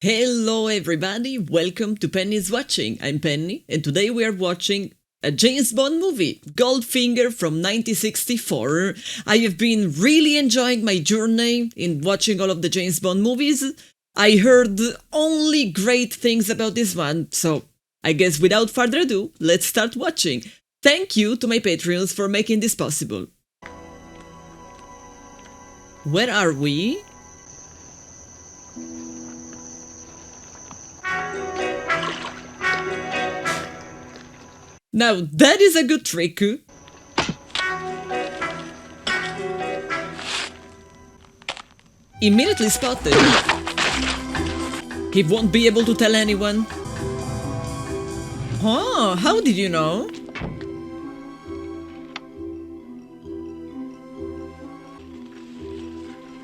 Hello everybody, welcome to Penny's Watching. I'm Penny, and today we are watching a James Bond movie, Goldfinger from 1964. I have been really enjoying my journey in watching all of the James Bond movies. I heard only great things about this one, so I guess without further ado, let's start watching. Thank you to my Patreons for making this possible. Where are we? Now that is a good trick. Immediately spotted. He won't be able to tell anyone. Oh, how did you know?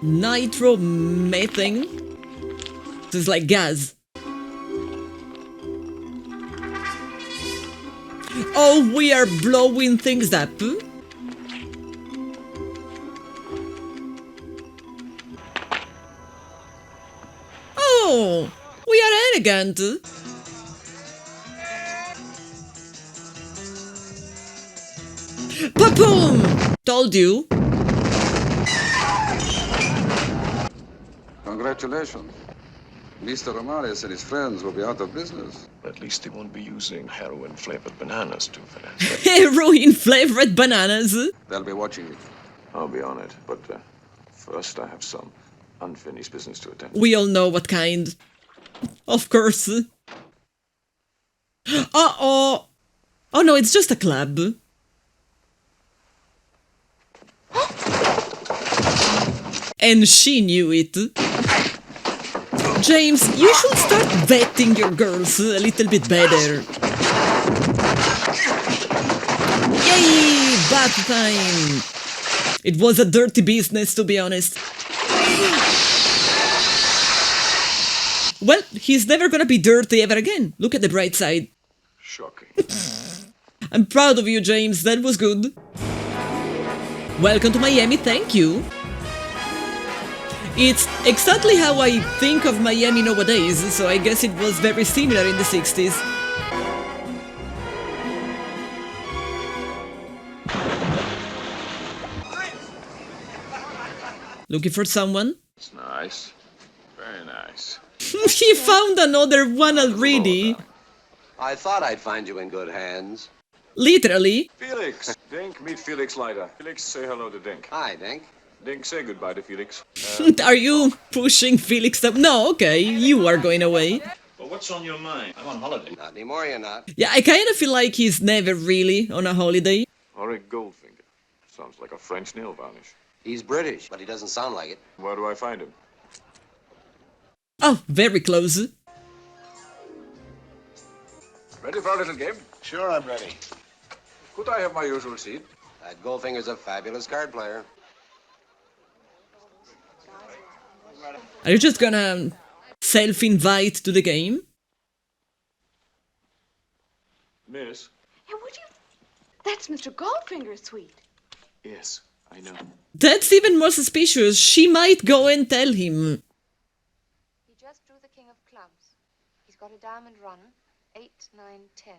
Nitromethane? This is like gas. Oh, we are blowing things up. Oh, we are elegant. Pa-boom! Told you. Congratulations. Mr. Ramirez and his friends will be out of business. At least they won't be using heroin-flavored bananas to finance. Heroin-flavored bananas? They'll be watching it. I'll be on it, but first I have some unfinished business to attend. We all know what kind. Of course. Uh-oh! Oh no, it's just a club. And she knew it. James, you should start vetting your girls a little bit better. Yay! Bath time! It was a dirty business, to be honest. Well, he's never gonna be dirty ever again. Look at the bright side. Shocking. I'm proud of you, James. That was good. Welcome to Miami, thank you. It's exactly how I think of Miami nowadays, so I guess it was very similar in the 60s. Looking for someone? It's nice. Very nice. He found another one already. I thought I'd find you in good hands. Literally. Felix! Dink, meet Felix Leiter. Felix, say hello to Dink. Hi, Dink. Dink, say goodbye to Felix. Are you pushing Felix up? No, okay, you are going away. Well, what's on your mind? I'm on holiday. Not anymore, you're not. Yeah, I kind of feel like he's never really on a holiday. Auric Goldfinger. Sounds like a French nail varnish. He's British, but he doesn't sound like it. Where do I find him? Oh, very close. Ready for a little game? Sure, I'm ready. Could I have my usual seat? That Goldfinger's a fabulous card player. Are you just gonna self-invite to the game? Miss? Hey, would you? That's Mr. Goldfinger's suite. Yes, I know. That's even more suspicious. She might go and tell him. He just drew the king of clubs. He's got a diamond run. 8, 9, 10.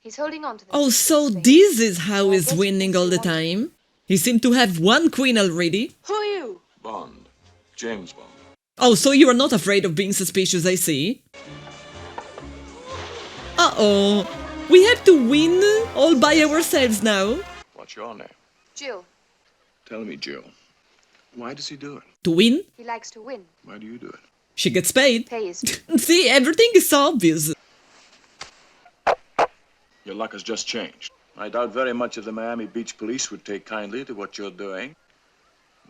He's holding on to this. Oh, so this is how he's winning all the time? He seemed to have one queen already. Who are you? Bond. James Bond. Oh, so you are not afraid of being suspicious, I see. Uh-oh. We have to win all by ourselves now. What's your name? Jill. Tell me, Jill. Why does he do it? To win? He likes to win. Why do you do it? She gets paid. Pays. See, everything is so obvious. Your luck has just changed. I doubt very much if the Miami Beach Police would take kindly to what you're doing.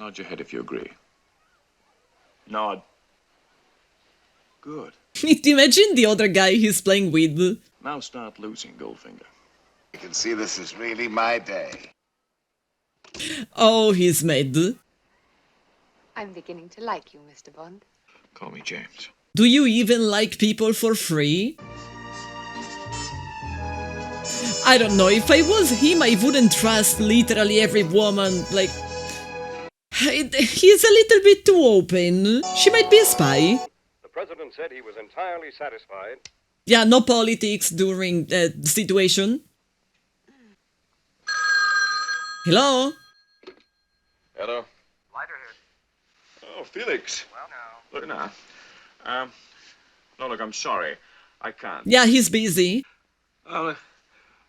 Nod your head if you agree. Nod. Good. Imagine the other guy he's playing with. Now start losing, Goldfinger. You can see this is really my day. Oh, he's mad. I'm beginning to like you, Mr. Bond. Call me James. Do you even like people for free? I don't know, if I was him, I wouldn't trust literally every woman, like... He's a little bit too open. She might be a spy. president said he was entirely satisfied. Yeah, no politics during the situation. Hello? Hello? Lighter here. Oh, Felix. Well, now. Look now. No, look, I'm sorry. I can't. Yeah, he's busy. How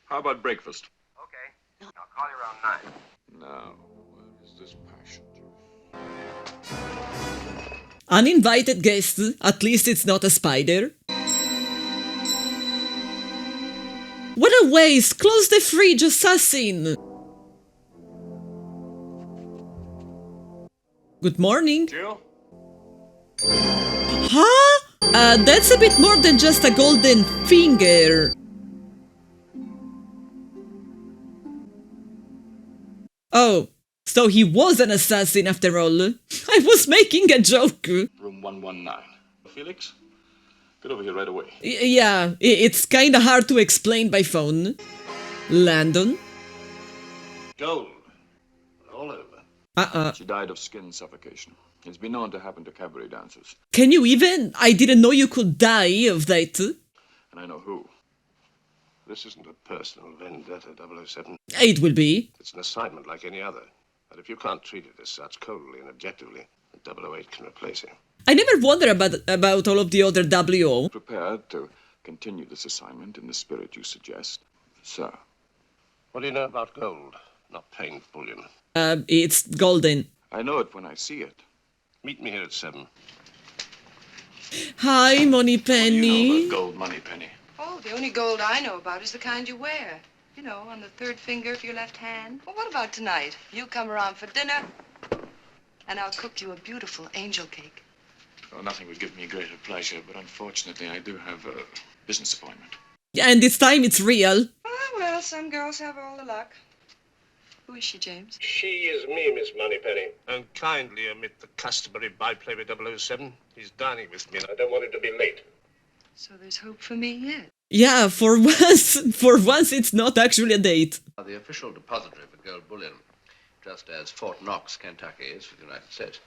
about breakfast? Okay. I'll call you around 9. No. Where is this passion? Uninvited guest, at least it's not a spider. What a waste! Close the fridge, assassin! Good morning. Jill? Huh? That's a bit more than just a golden finger. Oh, so he was an assassin after all. I was making a joke. Room 119. Felix? Get over here right away. Yeah, it's kinda hard to explain by phone. Landon? Gold. All over. She died of skin suffocation. It's been known to happen to cabaret dancers. Can you even? I didn't know you could die of that. And I know who. This isn't a personal vendetta, 007. It will be. It's an assignment like any other. But if you can't treat it as such, coldly and objectively, 008 can replace him. I never wonder about all of the other WO. Prepared to continue this assignment in the spirit you suggest, sir. What do you know about gold? Not plain bullion. It's golden. I know it when I see it. Meet me here at 7. Hi, Money What do you know Penny. about gold money, Penny? Oh, the only gold I know about is the kind you wear. You know, on the third finger of your left hand. Well, what about tonight? You come around for dinner, and I'll cook you a beautiful angel cake. Well, nothing would give me greater pleasure, but unfortunately I do have a business appointment. Yeah, and this time it's real. Ah, well, some girls have all the luck. Who is she, James? She is me, Miss Moneypenny. And kindly omit the customary byplay with 007. He's dining with me, and I don't want him to be late. So there's hope for me yet. Yeah, for once it's not actually a date. The official depository for gold bullion, just as Fort Knox, Kentucky is for the United States.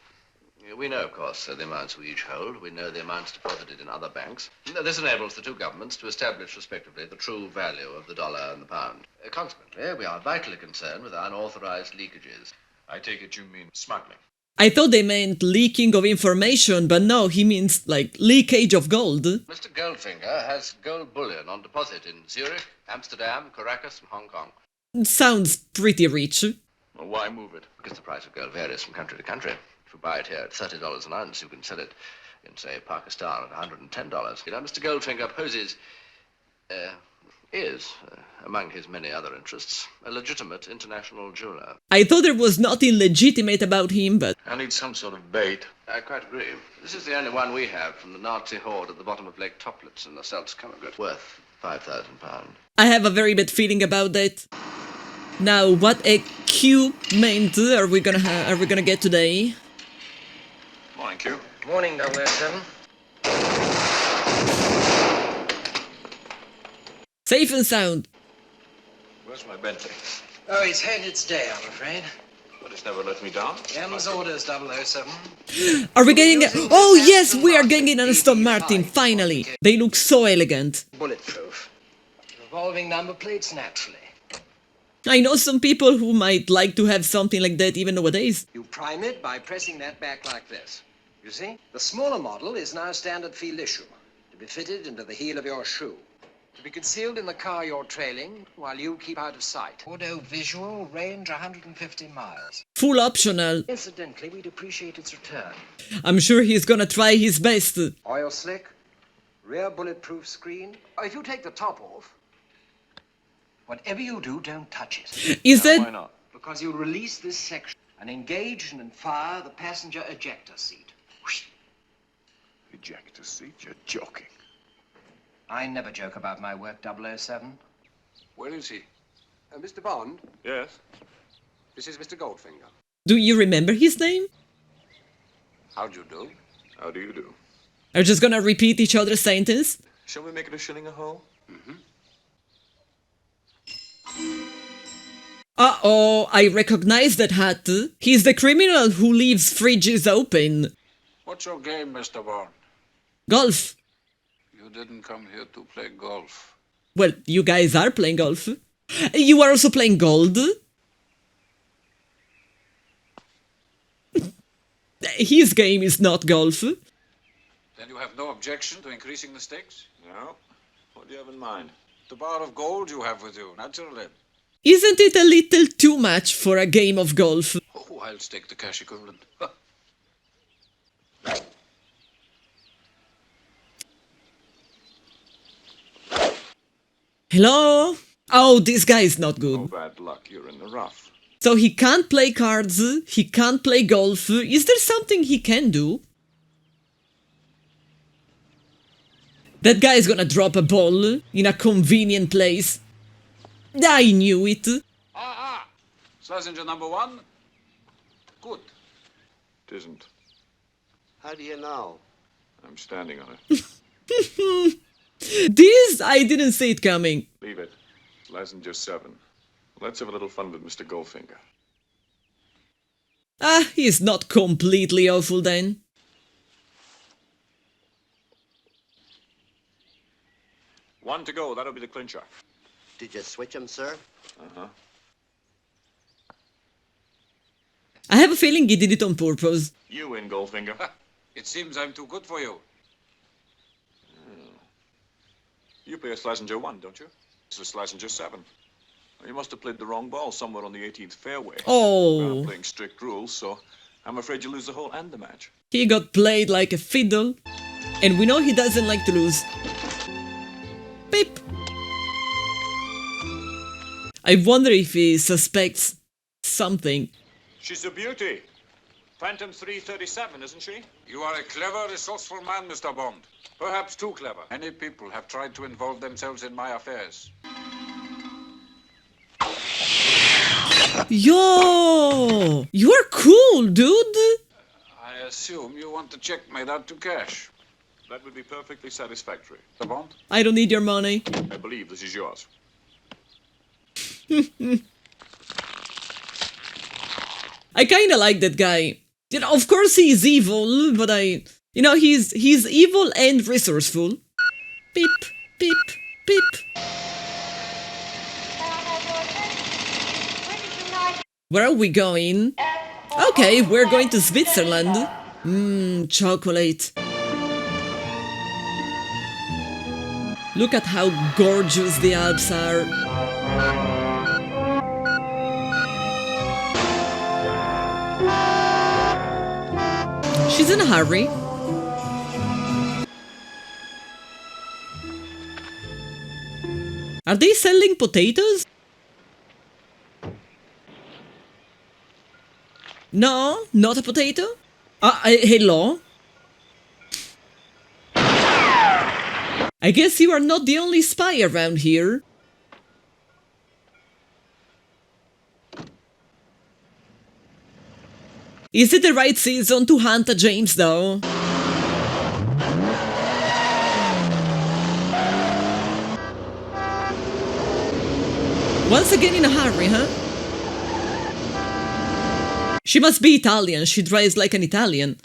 We know, of course, the amounts we each hold. We know the amounts deposited in other banks. This enables the two governments to establish, respectively, the true value of the dollar and the pound. Consequently, we are vitally concerned with unauthorized leakages. I take it you mean smuggling. I thought they meant leaking of information, but no, he means like leakage of gold. Mr. Goldfinger has gold bullion on deposit in Zurich, Amsterdam, Caracas, and Hong Kong. Sounds pretty rich. Well, why move it? Because the price of gold varies from country to country. If you buy it here at $30 an ounce, you can sell it in, say, Pakistan at $110. You know, Mr. Goldfinger is, among his many other interests, a legitimate international jeweler. I thought there was nothing legitimate about him, but... I need some sort of bait. I quite agree. This is the only one we have from the Nazi horde at the bottom of Lake Toplitz in the Salzkammergut, worth £5,000. I have a very bad feeling about that. Now, what equipment are we gonna get today? Morning, Q. Morning, 007. Safe and sound. Where's my Bentley? Oh, it's had its day, I'm afraid. But it's never let me down. M's orders, 007. Are we getting Oh yes, we are getting an Aston Martin, finally. They look so elegant. Bulletproof. Revolving number plates, naturally. I know some people who might like to have something like that even nowadays. You prime it by pressing that back like this. You see? The smaller model is now standard field issue, to be fitted into the heel of your shoe. To be concealed in the car you're trailing while you keep out of sight. Auto visual, range 150 miles. Full optional. Incidentally, we'd appreciate its return. I'm sure he's gonna try his best. Oil slick, rear bulletproof screen. Oh, if you take the top off, whatever you do, don't touch it. Is Why that... not? Because you'll release this section and engage and fire the passenger ejector seat. Ejector seat? You're joking. I never joke about my work, 007. Where is he? Mr. Bond, Yes? this is Mr. Goldfinger. Do you remember his name? How'd you do? How do you do? Are just gonna repeat each other's sentence? Shall we make it a shilling a hole? Uh-oh, I recognize that hat. He's the criminal who leaves fridges open. What's your game, Mr. Bond? Golf. You didn't come here to play golf. Well, you guys are playing golf. You are also playing gold. His game is not golf. Then you have no objection to increasing the stakes? No. What do you have in mind? The bar of gold you have with you, naturally. Isn't it a little too much for a game of golf? Oh, I'll stake the cash equivalent. Hello? Oh, this guy is not Oh, good. bad luck. You're in the rough. So he can't play cards, he can't play golf. Is there something he can do? That guy is gonna drop a ball in a convenient place. I knew it. Schlesinger number 1. Good. It isn't. How do you know? I'm standing on it. This, I didn't see it coming. Leave it. Schlesinger 7. Let's have a little fun with Mr. Goldfinger. Ah, he's not completely awful then. One to go. That'll be the clincher. Did you switch him, sir? Uh-huh. I have a feeling he did it on purpose. You win, Goldfinger. It seems I'm too good for you. You play a Schlesinger 1, don't you? It's a Schlesinger 7. You must have played the wrong ball somewhere on the 18th fairway. Oh. I'm playing strict rules, so I'm afraid you lose the hole and the match. He got played like a fiddle. And we know he doesn't like to lose. Beep. I wonder if he suspects something. She's a beauty. Phantom 337, isn't she? You are a clever, resourceful man, Mr. Bond. Perhaps too clever. Many people have tried to involve themselves in my affairs. Yo! You're cool, dude! I assume you want the check made out to cash. That would be perfectly satisfactory. Mr. Bond? I don't need your money. I believe this is yours. I kinda like that guy. You know, of course he's evil, but he's evil and resourceful. Beep, beep, beep. Where are we going? Okay, we're going to Switzerland. Chocolate. Look at how gorgeous the Alps are. She's in a hurry. Are they selling potatoes? No, not a potato. Hello? I guess you are not the only spy around here. Is it the right season to hunt a James, though? Once again in a hurry, huh? She must be Italian. She drives like an Italian.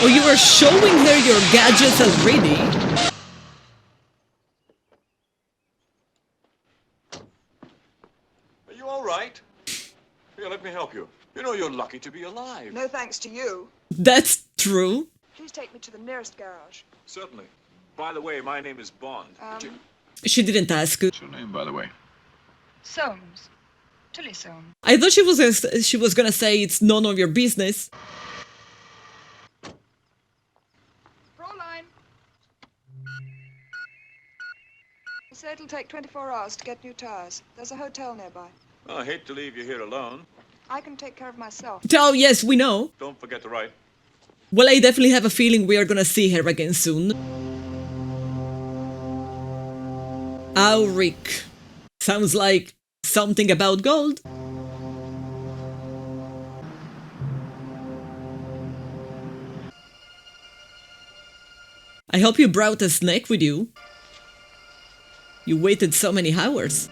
Oh, you were showing her your gadgets already? Are you all right? Here, let me help you. You know you're lucky to be alive. No thanks to you. That's true. Please take me to the nearest garage. Certainly. By the way, my name is Bond. She didn't ask. What's your name, by the way? Soames. Tilly Soames. I thought she was gonna say it's none of your business. Fräulein. They say it'll take 24 hours to get new tires. There's a hotel nearby. Oh, I hate to leave you here alone. I can take care of myself. Oh, yes, we know. Don't forget to write. Well, I definitely have a feeling we are gonna see her again soon. Auric. Sounds like something about gold. I hope you brought a snack with you. You waited so many hours.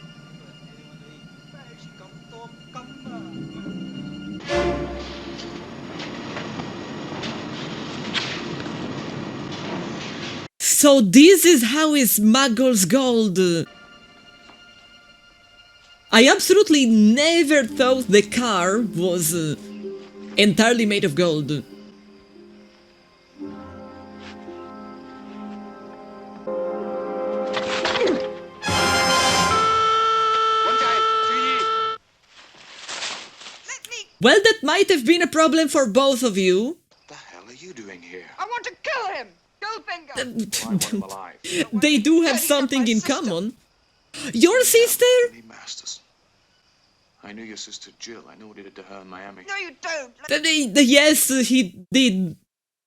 So this is how he smuggles gold. I absolutely never thought the car was entirely made of gold. Well, that might have been a problem for both of you. What the hell are you doing here? I want to kill him! Goldfinger! I want him alive. They do have something in common. Your sister? Any masters. I knew your sister Jill. I knew what he did to her in Miami. No, you don't! Yes, he did.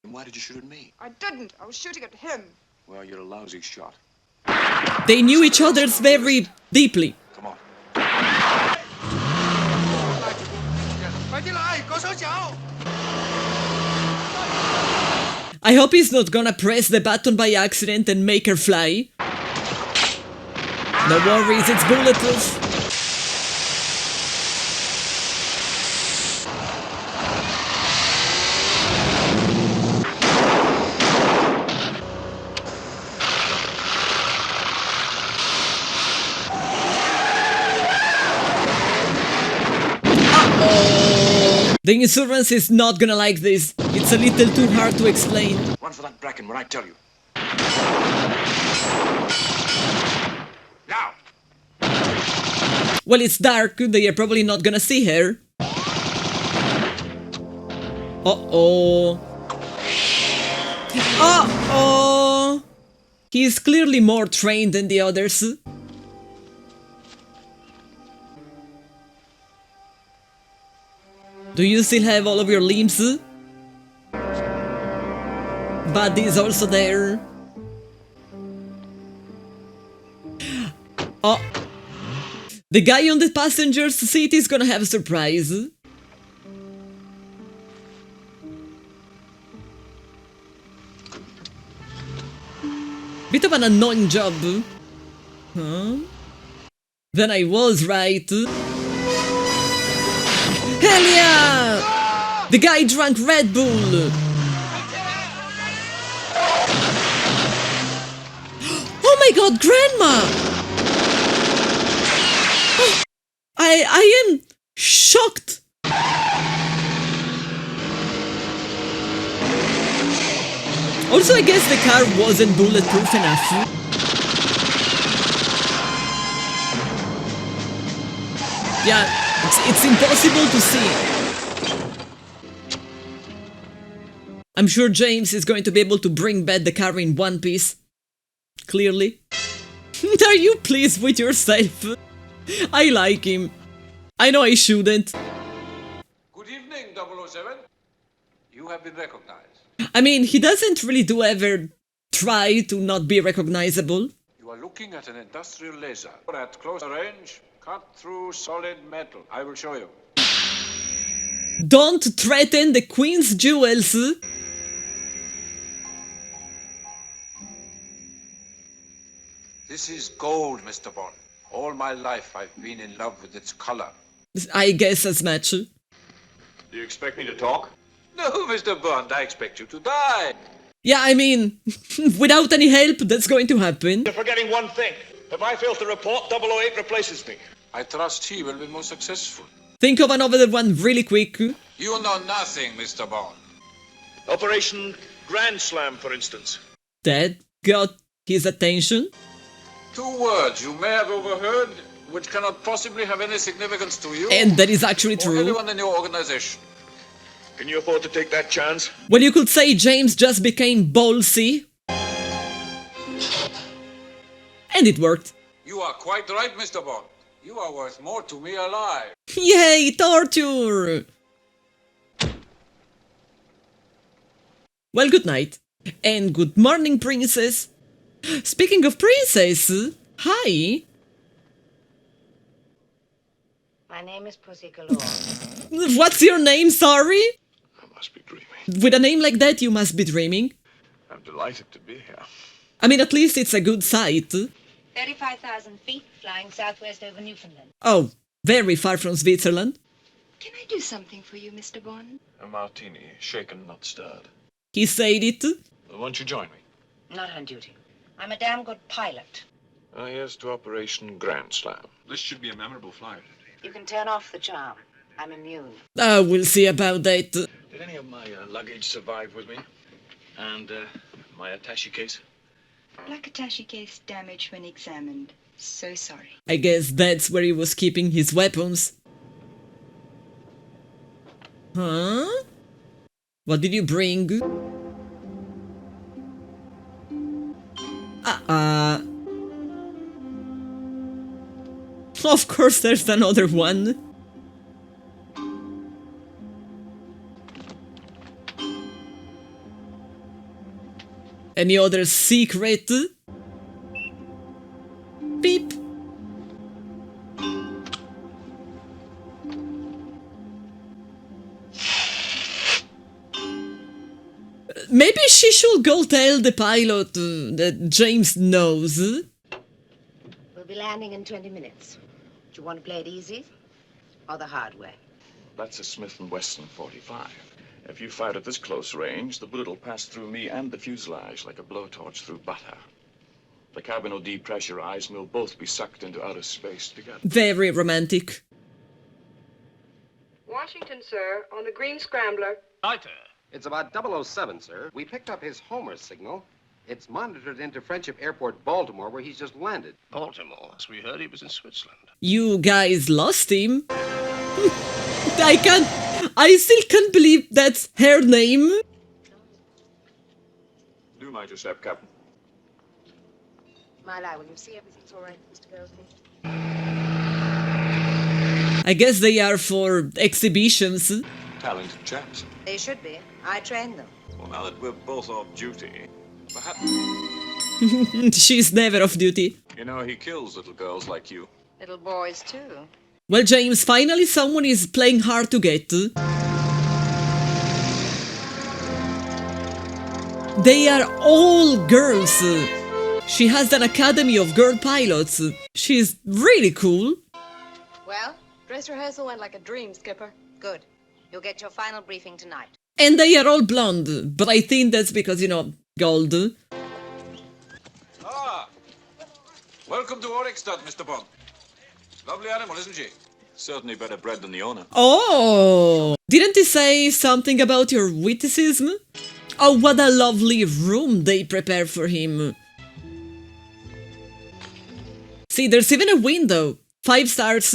And why did you shoot at me? I didn't. I was shooting at him. Well, you're a lousy shot. They knew each other very deeply. Come on. I hope he's not gonna press the button by accident and make her fly. No worries, it's bulletproof. The insurance is not gonna like this. It's a little too hard to explain. Run for that bracken when I tell you. Now! Well, it's dark. They are probably not gonna see her. Uh-oh. Uh-oh. He's clearly more trained than the others. Do you still have all of your limbs? Buddy is also there. Oh. The guy on the passenger seat is gonna have a surprise. Bit of an annoying job. Huh? Then I was right. Hell yeah! The guy drank Red Bull! Oh my god, Grandma! Oh, I am shocked! Also, I guess the car wasn't bulletproof enough. Yeah. It's impossible to see. I'm sure James is going to be able to bring back the car in one piece. Clearly. Are you pleased with yourself? I like him. I know I shouldn't. Good evening, 007. You have been recognized. I mean, he doesn't really do ever try to not be recognizable. You are looking at an industrial laser. At closer range, cut through solid metal. I will show you. Don't threaten the Queen's jewels. This is gold, Mr. Bond. All my life I've been in love with its color. I guess as much. Do you expect me to talk? No, Mr. Bond, I expect you to die. Yeah, I mean, without any help, that's going to happen. You're forgetting one thing. If I fail to report, 008 replaces me. I trust he will be more successful. Think of another one really quick. You know nothing, Mr. Bond. Operation Grand Slam, for instance. That got his attention. 2 words you may have overheard, which cannot possibly have any significance to you. And that is actually or true. anyone in your organization. Can you afford to take that chance? Well, you could say James just became ballsy. And it worked. You are quite right, Mr. Bond. You are worth more to me alive. Yay, torture! Well, good night. And good morning, princess. Speaking of princess, hi. My name is Pussy Galore. What's your name, sorry? I must be dreaming. With a name like that, you must be dreaming. I'm delighted to be here. I mean, at least it's a good sight. 35,000 feet, flying southwest over Newfoundland. Oh, very far from Switzerland. Can I do something for you, Mr. Bond? A martini, shaken, not stirred. He said it. Won't you join me? Not on duty. I'm a damn good pilot. Here's to Operation Grand Slam. This should be a memorable flight. You can turn off the charm. I'm immune. We'll see about that. Did any of my luggage survive with me? And my attaché case? Black attaché case damaged when examined. So sorry. I guess that's where he was keeping his weapons. Huh? What did you bring? Of course there's another one. Any other secret? Beep. Maybe she should go tell the pilot that James knows. We'll be landing in 20 minutes. Do you want to play it easy or the hard way? That's a Smith & Wesson 45. If you fire at this close range, the bullet will pass through me and the fuselage like a blowtorch through butter. The cabin will depressurize and we'll both be sucked into outer space together. Very romantic. Washington, sir, on the green scrambler. Lighter. It's about 007, sir. We picked up his Homer signal. It's monitored into Friendship Airport, Baltimore, where he's just landed. Baltimore. As we heard, he was in Switzerland. You guys lost him. I still can't believe that's her name. Do mind your step, Captain. My lie, will you see everything's all right, Mr. Goldfinger? I guess they are for exhibitions. Talented chaps. They should be. I trained them. Well, now that we're both off duty, perhaps... She's never off duty. You know, he kills little girls like you. Little boys, too. Well, James, finally someone is playing hard to get. They are all girls. She has an academy of girl pilots. She's really cool. Well, dress rehearsal went like a dream, Skipper. Good. You'll get your final briefing tonight. And they are all blonde, but I think that's because, you know, gold. Ah! Welcome to Oryxstad, Mr. Bond. Lovely animal, isn't she? Certainly better bred than the owner. Oh! Didn't he say something about your witticism? Oh, what a lovely room they prepared for him. See, there's even a window. 5 stars.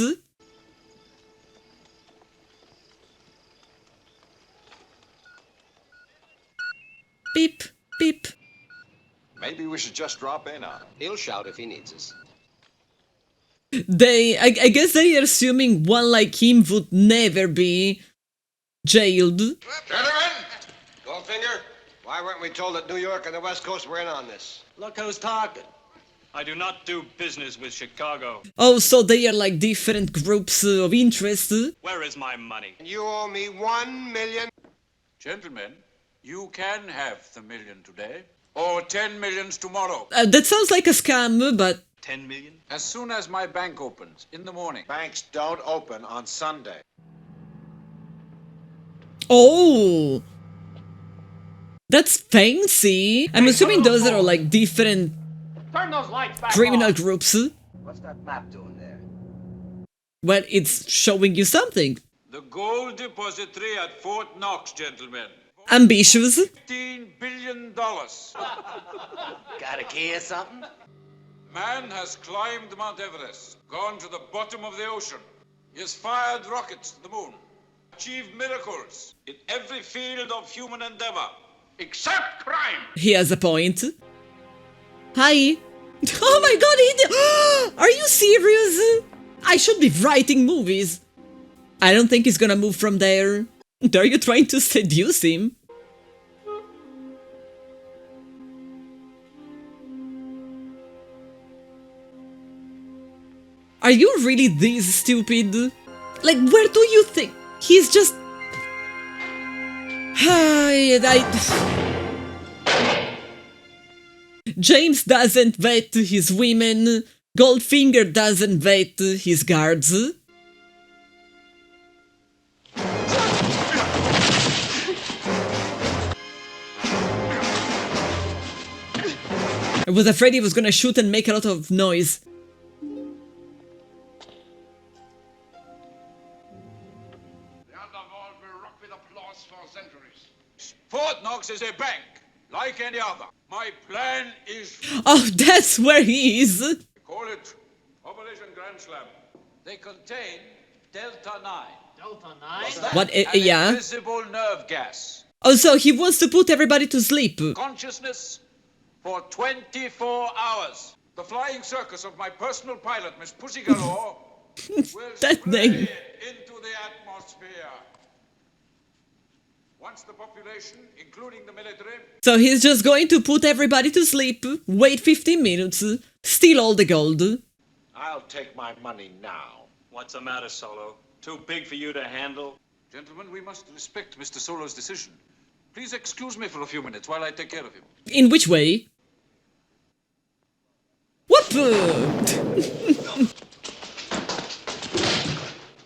Beep, beep. Maybe we should just drop in on him. He'll shout if he needs us. I guess they are assuming one like him would never be jailed. Gentlemen! Goldfinger, why weren't we told that New York and the West Coast were in on this? Look who's talking. I do not do business with Chicago. Oh, so they are like different groups of interest. Where is my money? You owe me $1 million. Gentlemen, you can have the million today, or 10 millions tomorrow. That sounds like a scam, but... 10 million? As soon as my bank opens, in the morning. Banks don't open on Sunday. Oh! That's fancy. I'm assuming those are all like different Turn those lights back criminal on. groups. What's that map doing there? Well, it's showing you something. The gold depository at Fort Knox, gentlemen. Ambitious. $15 billion. Got a key or something? Man has climbed Mount Everest, gone to the bottom of the ocean. He has fired rockets to the moon, achieved miracles in every field of human endeavor, except crime. He has a point. Hi. Oh my god, are you serious? I should be writing movies. I don't think he's gonna move from there. Are you trying to seduce him? Are you really this stupid? Like, where do you think? He's just... James doesn't vet his women. Goldfinger doesn't vet his guards. I was afraid he was gonna shoot and make a lot of noise. Fort Knox is a bank, like any other. My plan is... Oh, that's where he is! Call it Operation Grand Slam. They contain Delta 9. Delta 9? What, An yeah? invisible nerve gas. Oh, so he wants to put everybody to sleep. Consciousness for 24 hours. The flying circus of my personal pilot, Miss Pussy Galore, will That spray name. it into the atmosphere. Once the population, including the military... So he's just going to put everybody to sleep, wait 15 minutes, steal all the gold. I'll take my money now. What's the matter, Solo? Too big for you to handle? Gentlemen, we must respect Mr. Solo's decision. Please excuse me for a few minutes while I take care of him. In which way? Whoop!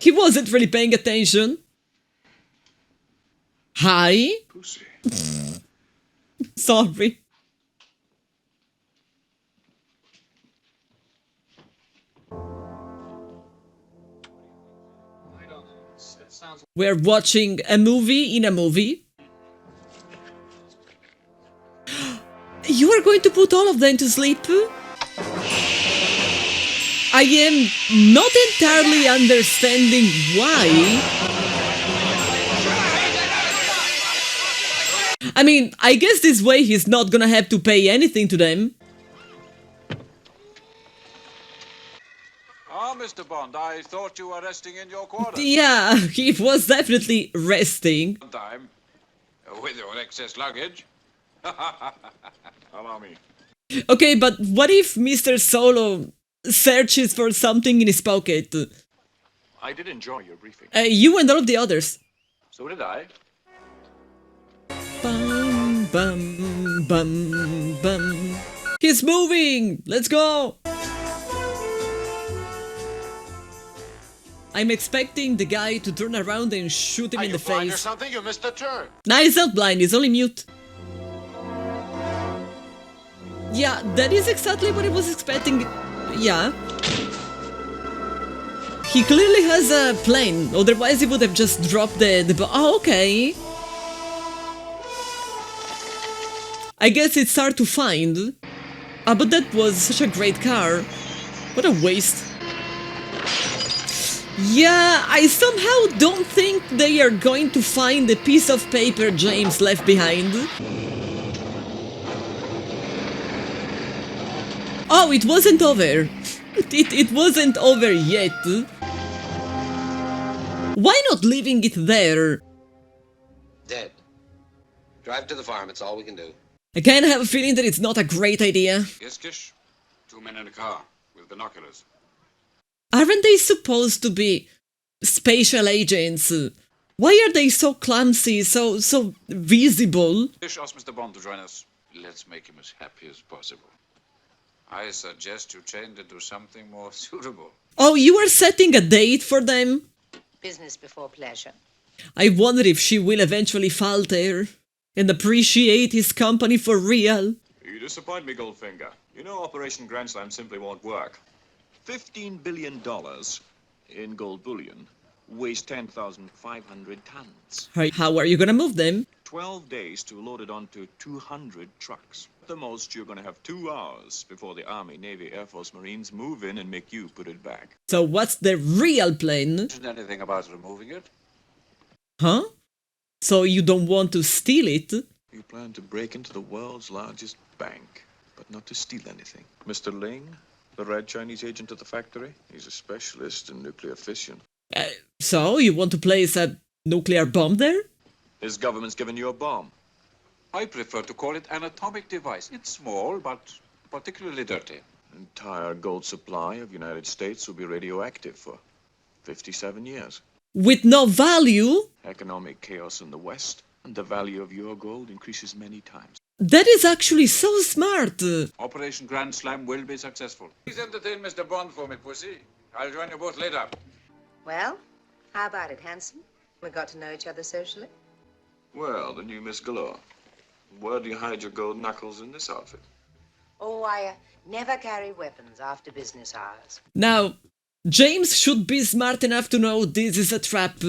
He wasn't really paying attention. Hi? Pussy. Sorry. We're watching a movie in a movie. You are going to put all of them to sleep? I am not entirely understanding why. I mean, I guess this way he's not gonna have to pay anything to them. Ah, Mr. Bond, I thought you were resting in your quarters. Yeah, he was definitely resting. Time, with your excess luggage. Allow me. Okay, but what if Mr. Solo searches for something in his pocket? I did enjoy your briefing. You and all of the others. So did I. Bum, bum, bum, bum. He's moving! Let's go! I'm expecting the guy to turn around and shoot him in the blind or face. something? You missed the turn. Nah, he's not blind, he's only mute. Yeah, that is exactly what I was expecting. Yeah. He clearly has a plane, otherwise he would have just dropped the oh, okay. I guess it's hard to find. Ah, but that was such a great car. What a waste. Yeah, I somehow don't think they are going to find the piece of paper James left behind. Oh, it wasn't over. It wasn't over yet. Why not leaving it there? Dead. Drive to the farm, it's all we can do. I kinda have a feeling that it's not a great idea. Yes, Kish? 2 men in a car with binoculars. Aren't they supposed to be spatial agents? Why are they so clumsy, so visible? Kish asked Mr. Bond to join us. Let's make him as happy as possible. I suggest you change into something more suitable. Oh, you are setting a date for them? Business before pleasure. I wonder if she will eventually falter and appreciate his company for real. You disappoint me, Goldfinger. You know Operation Grand Slam simply won't work. $15 billion in gold bullion weighs 10,500 tons. How are you gonna move them? 12 days to load it onto 200 trucks. At the most, you're gonna have 2 hours before the Army, Navy, Air Force, Marines move in and make you put it back. So what's the real plan? Isn't anything about removing it? Huh? So you don't want to steal it? You plan to break into the world's largest bank, but not to steal anything. Mr. Ling, the red Chinese agent at the factory, he's a specialist in nuclear fission. So you want to place a nuclear bomb there? His government's given you a bomb. I prefer to call it an atomic device. It's small, but particularly dirty. Entire gold supply of United States will be radioactive for 57 years. With no value? Economic chaos in the West, and the value of your gold increases many times. That is actually so smart. Operation Grand Slam will be successful. Please entertain Mr. Bond for me, Pussy. I'll join you both later. Well, how about it, handsome? We got to know each other socially. Well, the new Miss Galore. Where do you hide your gold knuckles in this outfit? Oh, I never carry weapons after business hours. Now, James should be smart enough to know this is a trap,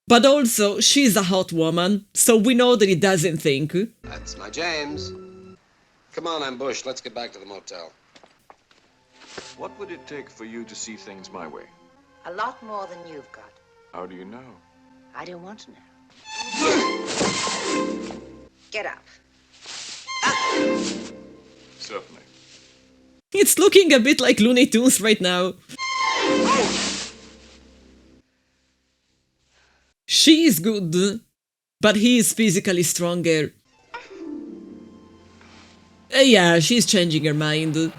but also she's a hot woman, so we know that he doesn't think. That's my James. Come on, Ambush. Let's get back to the motel. What would it take for you to see things my way? A lot more than you've got. How do you know? I don't want to know. Get up. Certainly. It's looking a bit like Looney Tunes right now. She is good, but he is physically stronger. Yeah, she's changing her mind.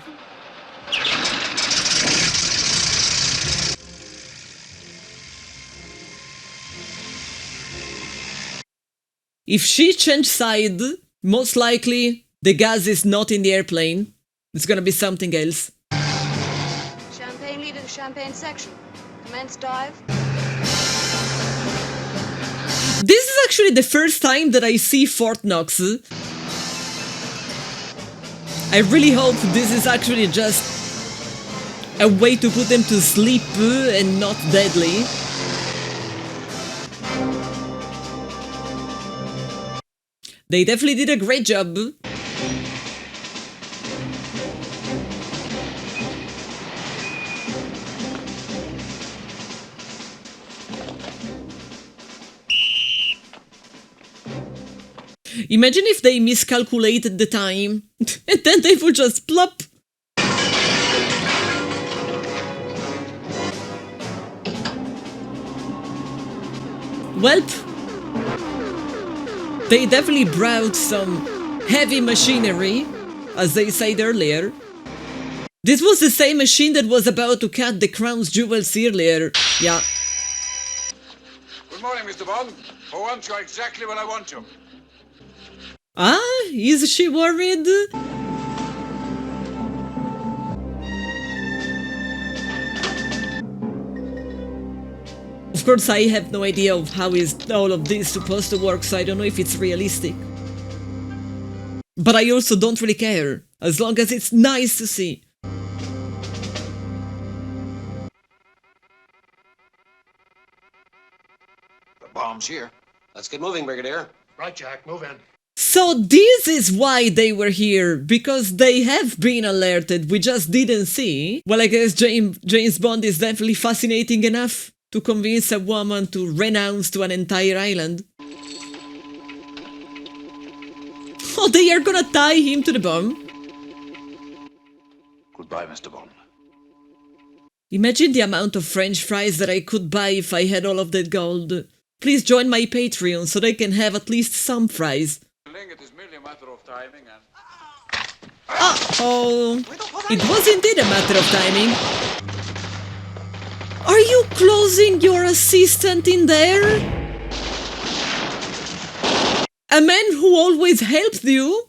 If she changed side, most likely the gas is not in the airplane. It's gonna be something else. Champagne leader to champagne section. Commence dive. This is actually the first time that I see Fort Knox. I really hope this is actually just a way to put them to sleep and not deadly. They definitely did a great job. Imagine if they miscalculated the time and then they would just plop. Welp. They definitely brought some heavy machinery, as they said earlier. This was the same machine that was about to cut the crown's jewels earlier. Yeah. Good morning, Mr. Bond. For once, you're exactly where I want you. Ah, is she worried? Of course, I have no idea of how is all of this supposed to work, so I don't know if it's realistic. But I also don't really care, as long as it's nice to see. The bomb's here. Let's get moving, Brigadier. Right, Jack, move in. So this is why they were here, because they have been alerted, we just didn't see. Well, I guess James Bond is definitely fascinating enough to convince a woman to renounce to an entire island. Oh, they are gonna tie him to the bomb. Goodbye, Mr. Bond. Imagine the amount of French fries that I could buy if I had all of that gold. Please join my Patreon so they can have at least some fries. It is merely a matter of timing and... Oh, it was indeed a matter of timing. Are you closing your assistant in there? A man who always helped you?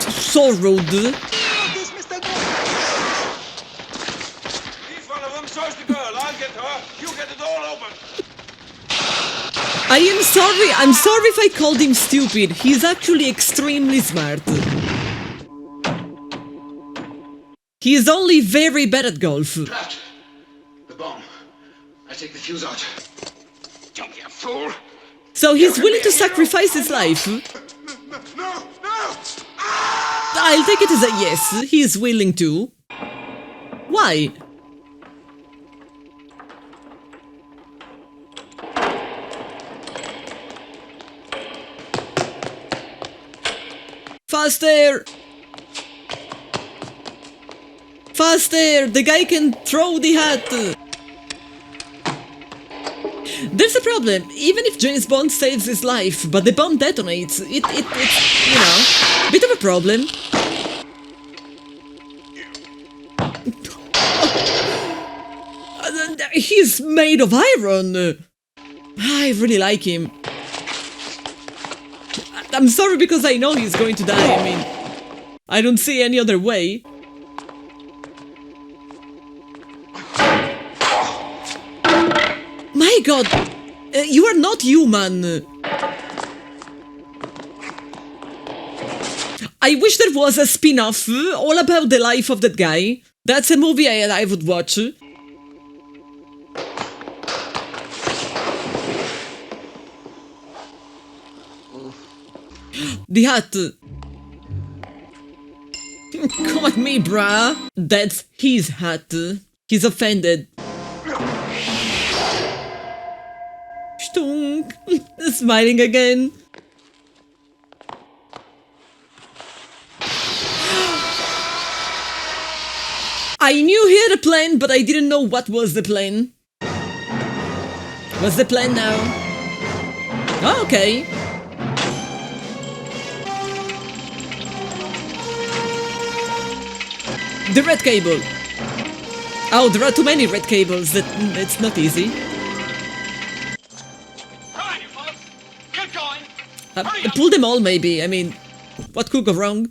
So rude. Each one of them search the girl. I'll get her. You get it all open. I am sorry. I'm sorry if I called him stupid. He's actually extremely smart. He is only very bad at golf. Draft. The bomb. I take the fuse out. Don't be a fool. So he's willing to sacrifice his life. No! I'll take it as a yes. He is willing to. Why? Faster! Faster! The guy can throw the hat! There's a problem. Even if James Bond saves his life, but the bomb detonates, it's, you know, a bit of a problem. He's made of iron! I really like him. I'm sorry because I know he's going to die, I mean, I don't see any other way. My god, you are not human. I wish there was a spin-off all about the life of that guy. That's a movie I would watch. The hat. Come at me, bruh. That's his hat. He's offended. Stunk. Smiling again. I knew he had a plan, but I didn't know what was the plan. What's the plan now? Oh, okay. The red cable. Oh, there are too many red cables. It's not easy. Come on, you folks! Get going! Pull them all, maybe. I mean, what could go wrong?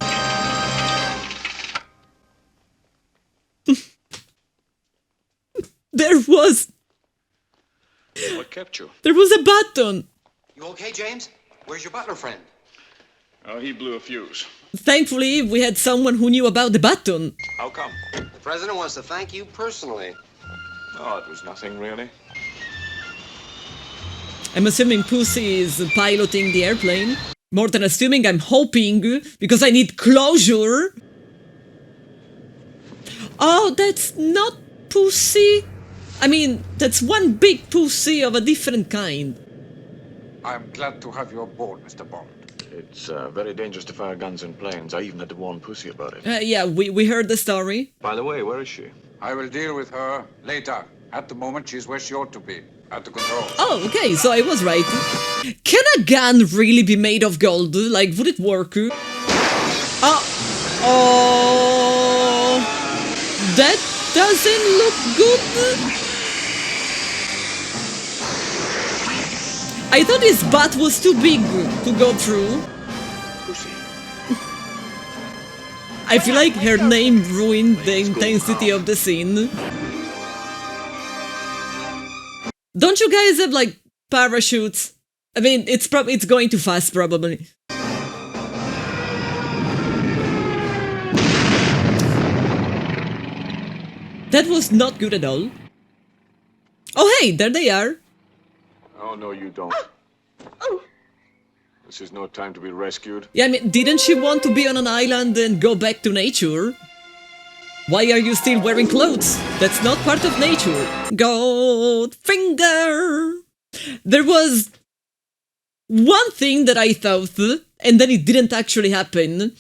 There was... What kept you? There was a button. You okay, James? Where's your butler friend? Oh, he blew a fuse. Thankfully, we had someone who knew about the button. How come? The president wants to thank you personally. Oh, it was nothing really. I'm assuming Pussy is piloting the airplane. More than assuming, I'm hoping, because I need closure. Oh, that's not Pussy. I mean, that's one big pussy of a different kind. I'm glad to have you aboard, Mr. Bond. It's very dangerous to fire guns in planes. I even had to warn Pussy about it. Yeah, we heard the story. By the way, where is she? I will deal with her later. At the moment, she's where she ought to be. At the controls. Oh, okay, so I was right. Can a gun really be made of gold? Like, would it work? Oh, that doesn't look good. I thought his butt was too big to go through. Pussy. I feel like her name ruined the intensity of the scene. Don't you guys have, like, parachutes? I mean, it's going too fast, probably. That was not good at all. Oh, hey, there they are. Oh, no, you don't. This is no time to be rescued. Yeah, I mean, didn't she want to be on an island and go back to nature? Why are you still wearing clothes? That's not part of nature. Goldfinger! There was one thing that I thought, and then it didn't actually happen.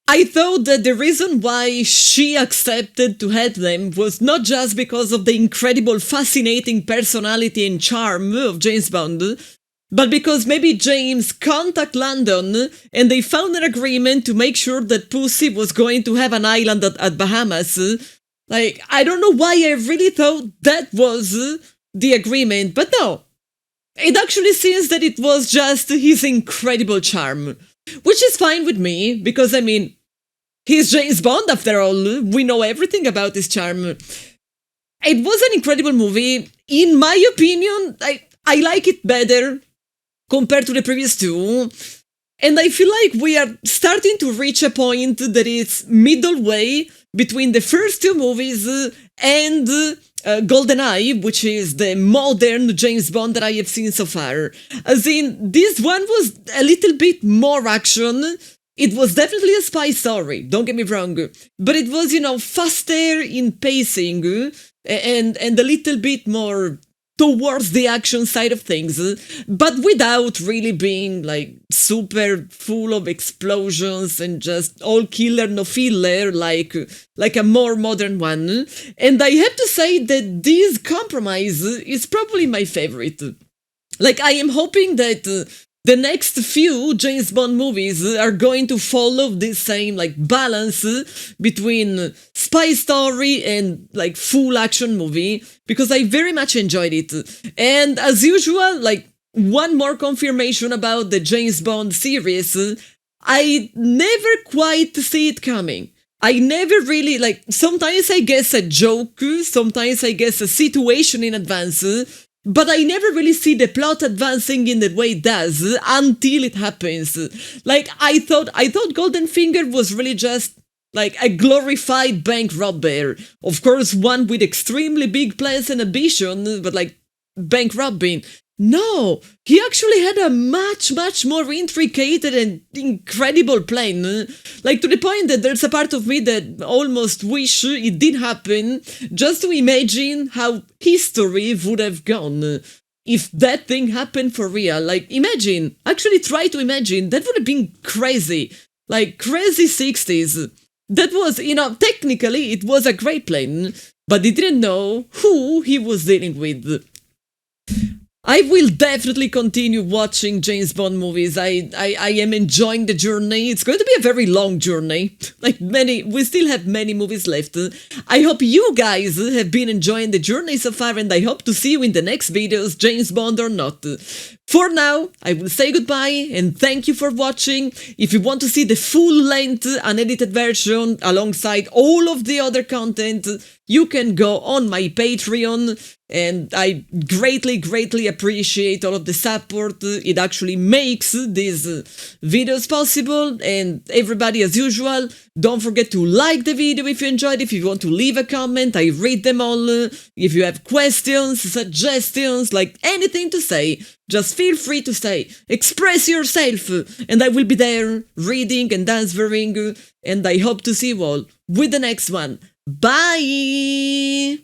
I thought that the reason why she accepted to head them was not just because of the incredible, fascinating personality and charm of James Bond, but because maybe James contacted London and they found an agreement to make sure that Pussy was going to have an island at Bahamas. Like, I don't know why I really thought that was the agreement, but no. It actually seems that it was just his incredible charm. Which is fine with me, because I mean, he's James Bond after all. We know everything about his charm. It was an incredible movie. In my opinion, I like it better compared to the previous two. And I feel like we are starting to reach a point that is middle way between the first two movies and GoldenEye, which is the modern James Bond that I have seen so far. As in, this one was a little bit more action. It was definitely a spy story, don't get me wrong. But it was, faster in pacing and a little bit more towards the action side of things, but without really being like super full of explosions and just all killer no filler like a more modern one. And I have to say that this compromise is probably my favorite. Like, I am hoping that the next few James Bond movies are going to follow this same balance between spy story and full action movie, because I very much enjoyed it. And as usual, one more confirmation about the James Bond series, I never quite see it coming. I never really, sometimes I guess a joke, sometimes I guess a situation in advance, but I never really see the plot advancing in the way it does until it happens. Like, I thought Goldfinger was really just like a glorified bank robber. Of course, one with extremely big plans and ambition, but like bank robbing. No, he actually had a much more intricate and incredible plan. Like, to the point that there's a part of me that almost wish it did happen, just to imagine how history would have gone if that thing happened for real. Like, imagine, actually try to imagine, that would have been crazy. Like, crazy 60s. That was, technically it was a great plan, but he didn't know who he was dealing with. I will definitely continue watching James Bond movies. I am enjoying the journey. It's going to be a very long journey. We still have many movies left. I hope you guys have been enjoying the journey so far, and I hope to see you in the next videos, James Bond or not. For now, I will say goodbye and thank you for watching. If you want to see the full-length unedited version alongside all of the other content, you can go on my Patreon, and I greatly appreciate all of the support. It actually makes these videos possible. And everybody, as usual, don't forget to like the video if you enjoyed. If you want to leave a comment, I read them all. If you have questions, suggestions, like anything to say, just feel free to say. Express yourself, and I will be there reading and answering. And I hope to see you all with the next one. Bye!